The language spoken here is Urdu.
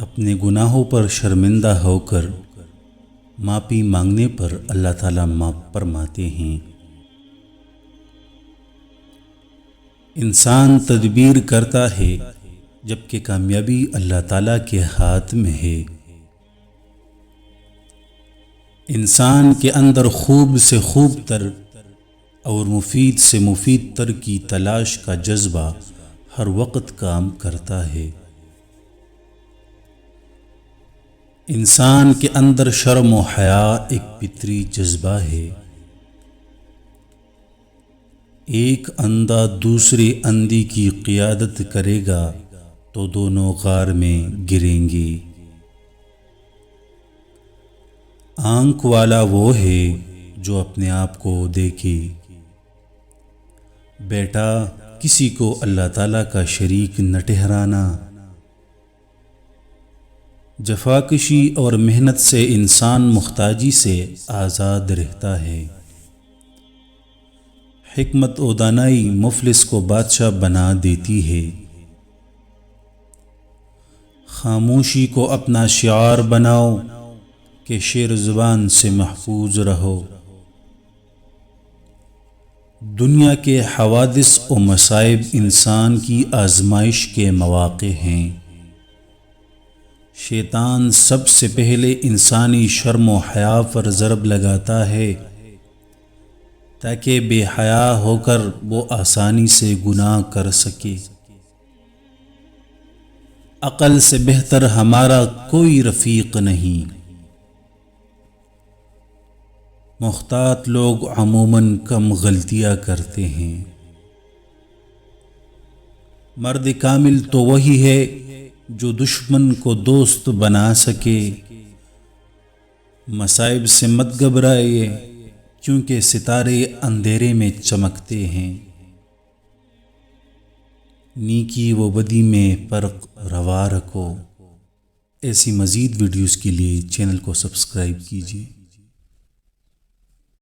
اپنے گناہوں پر شرمندہ ہو کر معافی مانگنے پر اللہ تعالیٰ معاف فرماتے ہیں۔ انسان تدبیر کرتا ہے جبکہ کامیابی اللہ تعالیٰ کے ہاتھ میں ہے۔ انسان کے اندر خوب سے خوب تر اور مفید سے مفید تر کی تلاش کا جذبہ ہر وقت کام کرتا ہے۔ انسان کے اندر شرم و حیا ایک فطری جذبہ ہے۔ ایک اندھا دوسرے اندھی کی قیادت کرے گا تو دونوں غار میں گریں گے۔ آنکھ والا وہ ہے جو اپنے آپ کو دیکھے۔ بیٹا، کسی کو اللہ تعالیٰ کا شریک نہ ٹھہرانا۔ جفاکشی اور محنت سے انسان محتاجی سے آزاد رہتا ہے۔ حکمت و دانائی مفلس کو بادشاہ بنا دیتی ہے۔ خاموشی کو اپنا شعار بناؤ کہ شیر زبان سے محفوظ رہو۔ دنیا کے حوادث و مصائب انسان کی آزمائش کے مواقع ہیں۔ شیطان سب سے پہلے انسانی شرم و حیا پر ضرب لگاتا ہے تاکہ بے حیا ہو کر وہ آسانی سے گناہ کر سکے۔ عقل سے بہتر ہمارا کوئی رفیق نہیں۔ محتاط لوگ عموماً کم غلطیاں کرتے ہیں۔ مرد کامل تو وہی ہے جو دشمن کو دوست بنا سکے۔ مصائب سے مت گھبرائیے کیونکہ ستارے اندھیرے میں چمکتے ہیں۔ نیکی و بدی میں فرق روا رکھو۔ ایسی مزید ویڈیوز کے لیے چینل کو سبسکرائب کیجیے۔